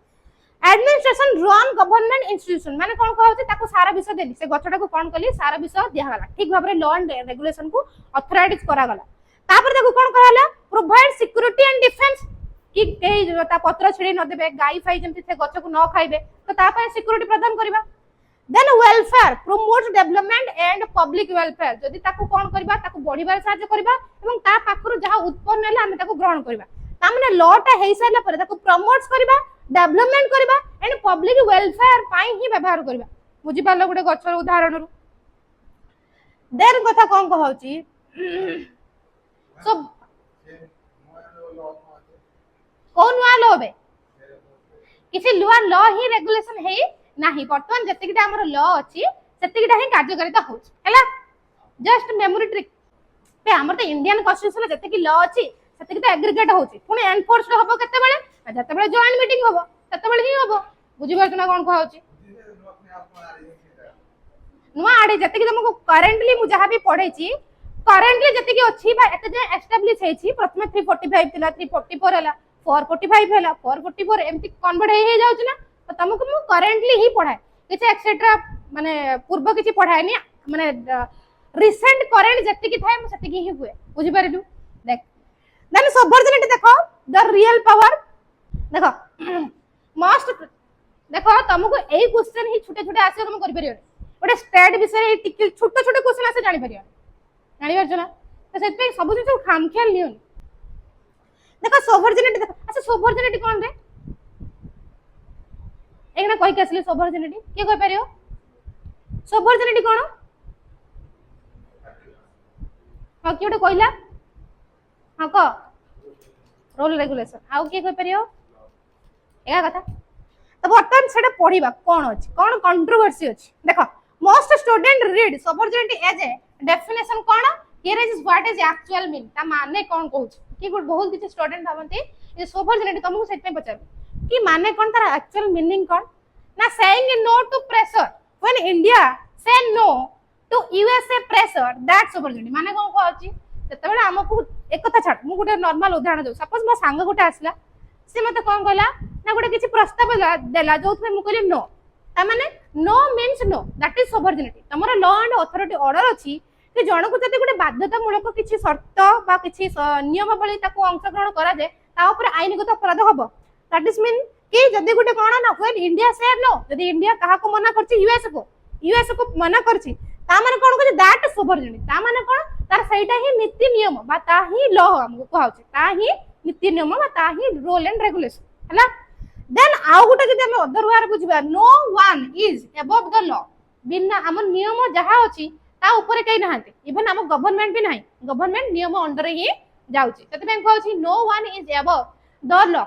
एडमिनिस्ट्रेशन रन गवर्नमेंट इंस्टीट्यूशन माने कोन कहउछि ताकू सारा विषय देली से गच्छटा को कोन कली सारा विषय दिया गला ठीक भाबरे लॉ एंड रेगुलेशन को ऑथराइज करा गला तापर ताकू कोन कराला प्रोवाइड सिक्योरिटी एंड डिफेंस कि कई ता पत्र छिड़ी न देबे गाई फाई जेमति से गच्छ को न खाइबे तो ता पय सिक्योरिटी प्रदान करबा। Then welfare promote development and public welfare जदि ताकू कोन करबा ताकू बढ़िबार सहायता करबा एवं ता पाखरु जहा उत्पन्न हैला हम ताकू ग्रहण करबा ता माने लॉ टा हेइ साइला पर ताकू प्रमोट करबा डेवलपमेंट करबा एंड पब्लिक वेलफेयर पाई ही व्यवहार करबा बुझि पालो गुटे गच्छर उदाहरण रु। देन कथा कोन कहउची सो कौन नुआ लो बे किसी नुआ लॉ ही रेगुलेशन है नाही वर्तमान जतिकिटा हमर लॉ अछि सेतिकिटा ही कार्यकारिता हो हैला जस्ट मेमोरी ट्रिक पे हमर तो इंडियन कॉन्स्टिट्यूशन जतिकि लॉ अछि सेतिकिटा एग्रीगेट होछि पुनी एनफोर्स्ड होबो केते बेले जते बेले जॉइंट मीटिंग होबो तते बेले ही होबो बुझि परछना कोन को होछि नुआ आडे जतिकि तुमको करेंटली मु जहां भी पढै छी करेंटली जतिकि अछि बा एते जे एस्टैब्लिश है छी प्रथमे 345 थिला 344 हला 445 हला 444 एमती कन्वर्ट हे जाउछ ना तो तुमको मु करेंटली ही पढाए किछ एक्सेट्रा माने पूर्व किछ पढाए नि माने रिसेंट करेंट जतिकि थाए मु सतिकि ही हुए बुझि परलु देख देन सबऑर्डिनेट देखो द रियल पावर देखो मोस्ट देखो तुमको एई क्वेश्चन ही छोटे छोटे आसे तुम करि परियो ओटे स्टेट विषय टिक छोटे छोटे क्वेश्चन आसे जानि परियो जानि परछ ना तो सेत पे सब जिन खाम ख्याल लियो देखो सबऑर्डिनेट देखो अच्छा सबऑर्डिनेट कोन रे एकना कहि के असले सबऑर्डिनेट के कहि परियो सबऑर्डिनेट कोन हां कियोटे कहला हां को रूल रेगुलेशन आउ के कहि परियो एका कथा तो बर्तमान सेटा पढिबा कोन अछि कोन कंट्रोवर्सी अछि देखो most student read subordinate as a definition कोन here is what is actual mean ता माने कोन कहउछ कि बहुत किछ स्टूडेंट भाबंती ये सबऑर्डिनेट तुमको सेट पे पचार कि माने कोन तार एक्चुअल मीनिंग कोन ना saying no to pressure when India से no to USA pressure that subordinate माने कोन कहउछ जते बेला हमकु एक कथा छाड मु गुटे नॉर्मल उदाहरण दउ सपोज मो सांग गुटे आसला से मते कोन कहला ना गुटे किछि प्रस्ताव देला जोथमे मु कहली नो ता माने no means no that is subordinate तमरो लॉ एंड अथॉरिटी ऑर्डर अछि कि जनकु जति गुटे बाध्यतामूलक किछि शर्त बा किछि नियमावली ताको अंशग्रहण करा जाय ता ऊपर आईनगत अपराध हबो दैट इज मीन कि जदि गुटे कोन ना व्हेन इंडिया से नो जदि इंडिया काहा को मना करछि यूएस को मना करछि ता माने कोन कहछि दैट सबऑर्डिनेट ता माने कोन तार सेटा ही नीति नियम बा ता ही लॉ हमको कहउछि ता ही नीति नियम बा ता ही रूल एंड रेगुलेशन हला देन आउ गुटे जदि हम अदर वे बुझबा no one is above the law बिना हम नियम जहा अछि ता ऊपर कई नहांती इवन हम गवर्नमेंट भी नाही गवर्नमेंट नियम अंडर ही जाउची तते मैं कहउची no one is above the law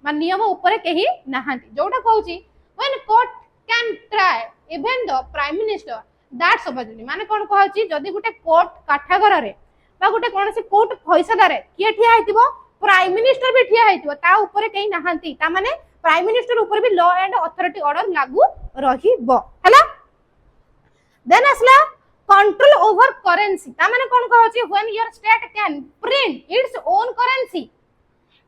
मान नियम ऊपर कहीं नहांती जोटा कहउची when court can try even the prime minister that subordinate माने कोन कहउची जदी गुटे कोर्ट काठागर रे बा गुटे कोनसी कोर्ट फैसला रे किए ठिया हेतिबो प्राइम मिनिस्टर भी ठिया हेतिबो ता ऊपर कहीं नहांती ता माने प्राइम मिनिस्टर ऊपर भी लॉ एंड अथॉरिटी ऑर्डर लागू रहिबो हला देन असला कंट्रोल ओवर करेंसी ता माने कोन कहउची when your state can print its own currency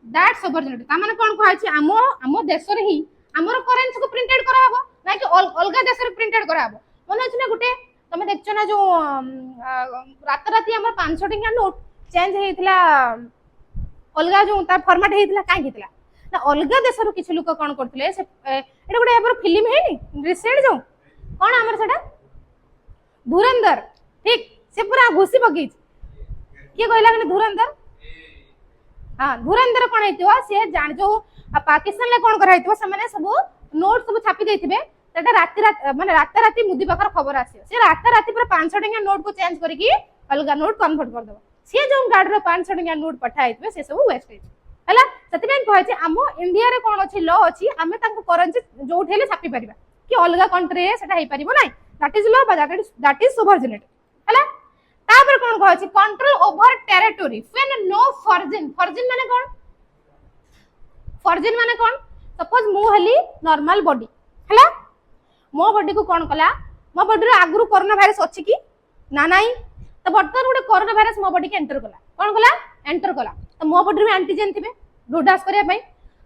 that subordinate ता माने कोन कहउची हमो देश रे ही हमर करेंसी को प्रिंटेड करा हबो ना कि अलगा देश रे प्रिंटेड करा हबो मन अछि ना गुटे तमे देखछ ना जो रात राती हमर 500 टका नोट चेंज हेतिला अलगा जो तार फॉर्मेट हेतिला काई हेतिला ना अलगा देश रो किछ लोक कोन करथिले से एटा गुटे हमर फिल्म हेनी रिसेंट जो कोन हमर सेटा धुरंधर ठीक से पूरा घुसी पगी किए कहला कि धुरंधर हां धुरंधर कोन हेतिवा से जान जो पाकिस्तान ले कोन करा हेतिवा से माने सब नोट सब छापी देथिबे सेटा राती माने रात राती मुदी बकर खबर आसी से रात राती पूरा 500 टका नोट को चेंज करके अलगा नोट कन्वर्ट कर दबो से जो गार्ड रो 500 टका नोट पठाइतबे से सब वेस्टेज हला सतिबेन कहै छै हमो इंडिया रे कोन अछि लॉ अछि हमें ताको करेंसी जो उठेले छापी परिबा कि अलगा कंट्री रे सेटा हे परिबो नै that is law but that is subordinate हला तापर कोन कहै छै control over territory when no foreign माने कोन फॉर्जिन माने कोन सपोज मु हली नॉर्मल बॉडी हला मो बॉडी को कोन कला मो बॉडी रे आगुरु कोरोना वायरस अछि कि ना नाही तो बर्तन गुटे कोरोना वायरस मो बॉडी के एंटर कला कोन कला एंटर कला तो मो बॉडी रे एंटीजन थिबे डोडास करिया पई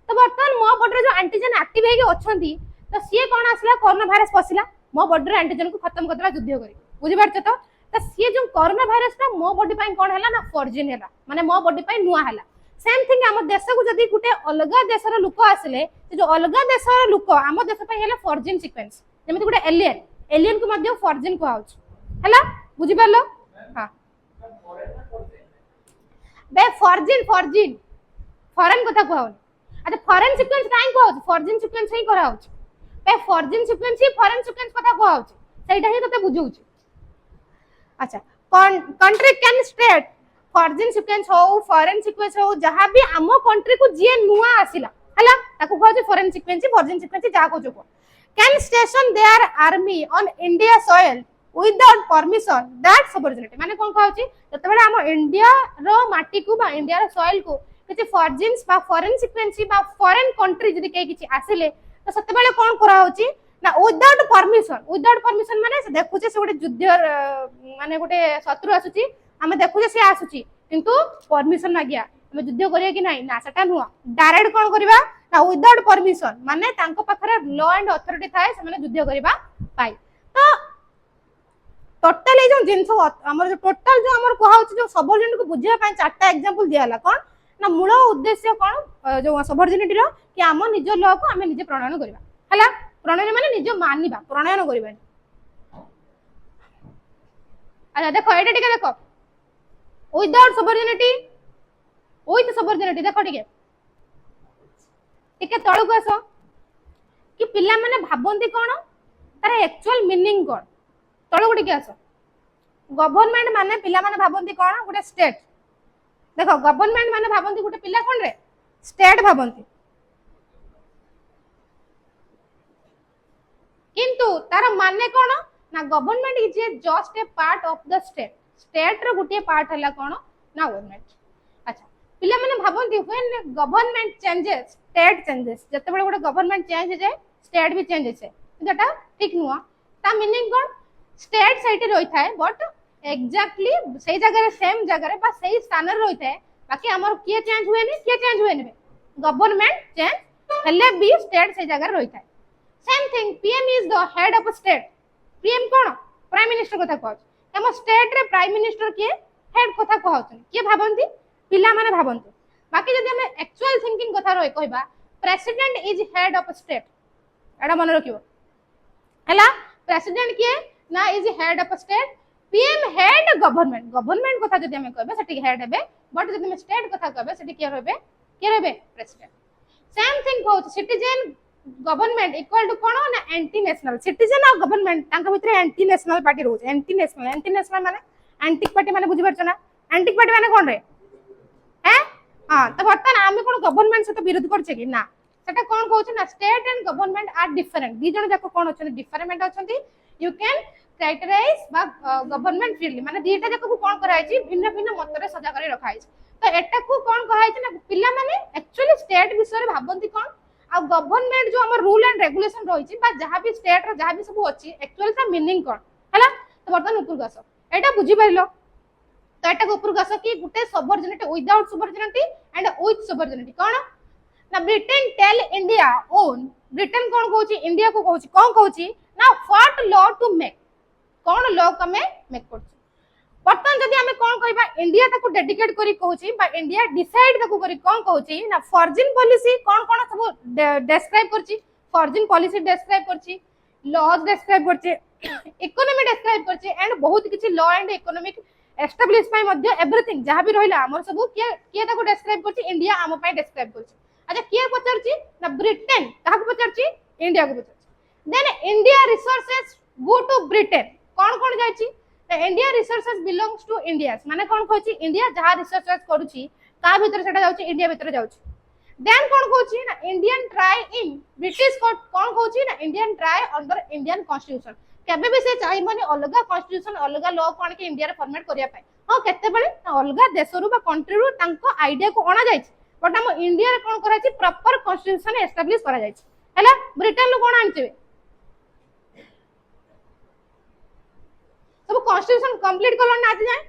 तो बर्तन मो बॉडी रे जो एंटीजन एक्टिव हे के अछंती तो सीए कोन आसला कोरोना वायरस पसिला मो बॉडी रे एंटीजन को खत्म करदला युद्ध करी बुझि पारछ तो सीए जो कोरोना वायरस ता मो बॉडी पई कोन हला ना फॉर्जिन हला माने मो बॉडी पई नुआ हला सेम थिंग हम देश को जदी गुटे अलगा देशर लोक आसले जो अलगा देशर लोक हम देश पई हला फॉर्जिन सीक्वेंस जेमिति गुटे एलियन को मध्य फॉर्जिन को आउछ हला बुझि पारलो हां बे फॉर्जिन फॉरेन कथा कहउनी अच्छा फॉरेन सीक्वेंस काई कहउछ फॉर्जिन सीक्वेंस ही कराउछ बे फॉर्जिन सीक्वेंस ही फॉरेन सीक्वेंस कथा कहउछ सेटा ही तते बुझौछ अच्छा country can state foreign sequence हो फॉरेन सीक्वेंस हो जहां भी आम कंट्री को जे नुआ आसिला हला ताको कहू फॉरेन सीक्वेंस जा को जो can station there army on India soil without permission that subordinate माने कोन कहू जते बेला हम इंडिया रो माटी को बा इंडिया रो सॉइल को किछि फॉरेन्स बा फॉरेन सीक्वेंस बा फॉरेन कंट्री जदी के किछि आसिले तो सते बेला कोन करा होची ना विदाउट परमिशन माने से देखु से गोटे युद्ध माने गोटे शत्रु आसुची हमें देखु से आसुची किंतु परमिशन मागिया हमें युद्ध करिया कि नाही ना सेटा नुआ डायरेक्ट कोन करबा ना विदाउट परमिशन माने तांको पाखरे लॉ एंड अथॉरिटी थाए से माने युद्ध करबा पाई तो टोटल जो जिंस हमर जो टोटल जो हमर कहा होची जो सबऑर्डिनेट को बुझिया पई चारटा एग्जांपल दियाला कोन ना मूल उद्देश्य कोन जो सबऑर्डिनेट रो कि हम निज लॉ को हमें निजे प्रणयन करबा हला प्रणयन माने निज मानिबा प्रणयन करबा अच्छा देखो एटा टिके देखो विदाउट सबऑर्डिनेटी विथ सबऑर्डिनेटी देखो टिके तळु को आसो कि पिल्ला माने भाबंती कोन तार एक्चुअल मीनिंग कोन तळु को टिके आसो गवर्नमेंट माने पिल्ला माने भाबंती कोन गोटे स्टेट देखो गवर्नमेंट माने भाबंती गोटे पिल्ला कोन रे स्टेट भाबंती किंतु तार माने कोन ना government is just a part of the state रो गुटे पार्ट हला कोन ना गवर्नमेंट अच्छा पिला माने भाबंती when government changes state changes जते बेले गोटे गवर्नमेंट चेंज जाय स्टेट भी चेंज होय जेटा ठीक नुआ ता मीनिंग कोन स्टेट साइट रोई थाए बट एग्जैक्टली सही जगह रे सेम जगह रे बा सही स्थान रे रोई थाए बाकी हमर किए चेंज हुए नि गवर्नमेंट चेंज हले भी स्टेट सही जगह रे रोई थाए same thing PM is the head of state PM cone prime minister कथा कहछ हम स्टेट रे प्राइम मिनिस्टर के हेड कथा कहछ के भाबंती पिला माने भाबंती बाकी जदि हम एक्चुअल थिंकिंग कथा रोय कहबा president is head of state एडा मन रखिबो हला प्रेसिडेंट के ना is head of state PM head government कथा जदि हम कहबा सेठी हेड हेबे बट जदि हम स्टेट कथा कहबा सेठी के रहबे प्रेसिडेंट सेम थिंग कहछ सिटीजन गवर्नमेंट इक्वल टू कोन ना एंटी नेशनल सिटीजन और गवर्नमेंट तांका भितर एंटी नेशनल पार्टी रोज एंटी नेशनल माने एंटी पार्टी माने बुझि परछ ना एंटी पार्टी माने कोन रे हैं हां तो बर्तन आमे कोन गवर्नमेंट से तो विरोध करछे कि ना सेटा कोन कहछ ना state and government are different दी जण जाको कोन अछन डिफरेंट अछंती यू कैन क्राइटेराइज बा गवर्नमेंट फील्ड माने दीटा जाको कोन कराय छि भिन्न भिन्न मतरे सजा करे रखाय छि तो एटा को कोन कहाय छि ना पिल्ला माने एक्चुअली स्टेट विषय रे भाबंती कोन आ गवर्नमेंट जो हमर रूल एंड रेगुलेशन रही बा जहाँ भी स्टेट रो जहाँ भी सब अच्छी एक्चुअली ता मीनिंग कोन हला तो बर्तन ऊपर गस एटा बुझी पाइलो तो एटा ऊपर गस कि गुटे subordinate without sovereignty and with sovereignty कोन ना Britain tell India own Britain कोन कहूची इंडिया को कहूची कोन कहूची ना व्हाट लॉ टू मेक कोन लॉ कमे मेक करछ बर्तन जदि हमें कोन कहबा इंडिया ताको डेडिकेट करी कहूची बा इंडिया डिसाइड ताको करी कोन कहूची ना फॉरेन पॉलिसी कोन कोन सब डिस्क्राइब करची फॉरेन पॉलिसी डिस्क्राइब करची लॉज डिस्क्राइब करची इकोनॉमी डिस्क्राइब करची एंड बहुत किछि लॉ एंड इकोनॉमिक एस्टैब्लिश पाई मध्ये एवरीथिंग जहां भी रहिला हमर सब के ताको डिस्क्राइब करची इंडिया हम पाई डिस्क्राइब करची अच्छा के पचरची ना ब्रिटेन काहा पचरची इंडिया को पचरची then India resources go to Britain कोन कोन जायची India resources belongs to India माने कोन कहची इंडिया जहां रिसोर्सेस करूची का भीतर सेटा जाउची इंडिया भीतर जाउची देन कोन कहची ना Indian try in British court कोन कहची ना Indian try under Indian constitution केबे भी से चाहि अलगा कॉन्स्टिट्यूशन अलगा लॉ कोन के इंडिया रे फॉर्मेट करिया पाए हां केते बेले अलगा देश रु बा कंट्री रु तांको आईडिया को अणा जायछि बट हम इंडिया रे कोन कराछि प्रॉपर कॉन्स्टिट्यूशन एस्टैब्लिश करा जायछि हैला ब्रिटेन लो कोन आनछे सब कॉन्स्टिट्यूशन कंप्लीट करलन ना आज जाए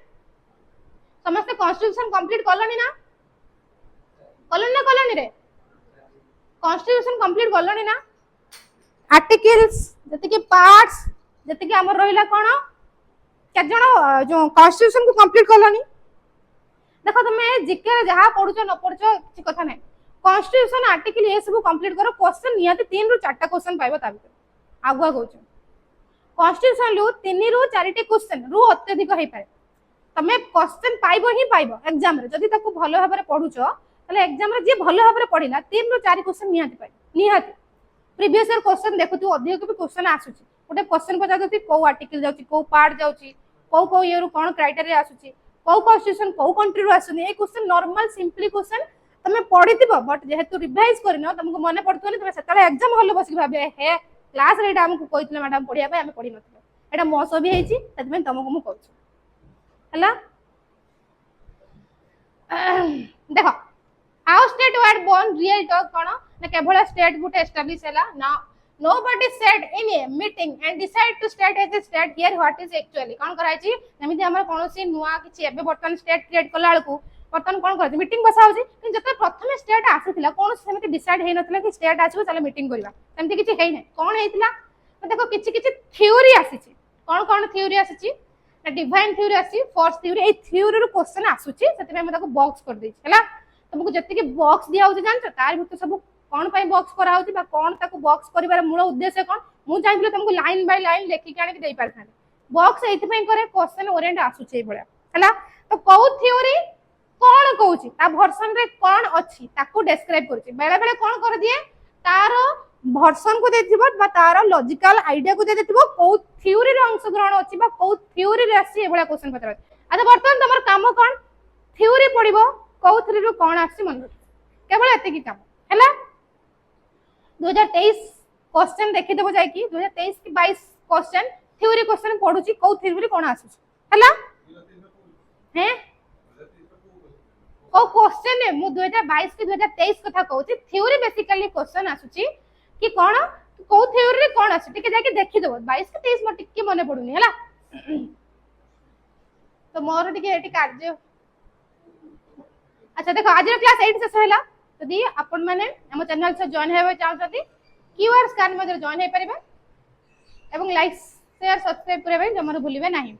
समस्त कॉन्स्टिट्यूशन कंप्लीट करलनी ना करलनी रे कॉन्स्टिट्यूशन कंप्लीट करलनी ना आर्टिकल्स जति के पार्ट्स जति के हमर रहिला कोन के जण जो कॉन्स्टिट्यूशन को कंप्लीट करलनी देखो तुम जीके रे जहां पढुछो न पढुछो କିଛି କଥା नै कॉन्स्टिट्यूशन आर्टिकल ये सब कंप्लीट करो क्वेश्चन नियति 3 रु 4टा क्वेश्चन पाइबो ता भीतर आगुआ कहूछ कॉन्स्टिट्यूशन रु 3 रु 4टी क्वेश्चन रु अत्यधिक हे पारे तमे क्वेश्चन पाइबो ही पाइबो एग्जाम रे जदी ताको भलो भाबरे पढुछो तले एग्जाम रे जे भलो भाबरे पढिला 3 रु 4 क्वेश्चन नियति पाइ नियति प्रीवियस ईयर क्वेश्चन देखु तू अधिक भी क्वेश्चन आसुची गोटे क्वेश्चन पचा दती को आर्टिकल जाउची को पार्ट जाउची को ये रु कोन क्राइटेरिया आसुची को कॉन्स्टिट्यूशन को कंट्री रो आसुनी ए क्वेश्चन नॉर्मल सिंपली क्वेश्चन तमे पढिथिबो बट जेहेतु रिवाइज करनो तुमको मने पड़तोनी तमे सेतले एग्जाम हॉल बसिक भाबे हे क्लास रे एटा हमको कहितले मैडम पढिया पे हम पढि नथिलो एटा मोसो भी हेची ततमे तुमको मु कहू हला देखो how state were born real talk कोन ना केवल स्टेट गुटे एस्टैब्लिश हैला ना nobody said in a meeting and decide to state as a state here what is actually कोन कराई छी जेमिति हमर कोनोसी नुवा किछि एबे बर्तन स्टेट क्रिएट कला अलकू बर्तन कोन करछि मीटिंग बसा होछि कि जते प्रथम स्टेट आसीथिला कोन सेमिति डिसाइड हेइ नथिला कि स्टेट आछो चला मीटिंग करबा सेमिति किछि हेइ नै कोन हेइथिला देखो किछि किछि थ्योरी आसीछि कोन थ्योरी आसीछि डिवाइन थ्योरी आसी फोर्स थ्योरी ए थ्योरी रो क्वेश्चन आसुछि सेति में हम ताको बॉक्स कर दै छी हला तुमको जति के बॉक्स दिया होछि जानछ तार भीतर सब कोन पई बॉक्स करा होछि बा कोन ताको बॉक्स करिवार मूल उद्देश्य कोन मु चाहिथिले तुमको लाइन बाय लाइन लेखि के आनि के देई पारथान बॉक्स एथि पई करे क्वेश्चन ओरिएंट आसुछि ए बळा हला तो कौ थ्योरी कोन कहूछि ता वर्जन रे कोन अछि ताको डिस्क्राइब करछि बेले बेले कोन कर दिए तार वर्जन को देथिबो बा तार लॉजिकल आईडिया को देथिबो कौ थ्योरी रे अंश ग्रहण अछि बा कौ थ्योरी रे आसी ए बळा क्वेश्चन पत्र अच्छा वर्तमान तमर काम कोन थ्योरी पढिबो कौ थ्योरी रो कोन आसी मन केवल एते की काम हला 2023 क्वेश्चन देखि देबो जाय कि 2023 की 22 क्वेश्चन थ्योरी क्वेश्चन पढुची कौ थ्योरी कोन आसी हला हैं को क्वेश्चन है मु 2022 की 2023 कथा कहूची थ्योरी बेसिकली क्वेश्चन आसुची कि कोन को थ्योरी रे कोन आसी टिके जाके देखि देबो 22 के 23 म टिके मने पडुनी हला तो मोर टिके एटी कार्य अच्छा देखो आज क्लास 8 से होला यदि आपण माने हम चैनल से जॉइन हेबे चाहछथि क्यूआर स्कैन में जॉइन हे परिबे एवं लाइक शेयर सब्सक्राइब करबे जमर भूलिबे नाही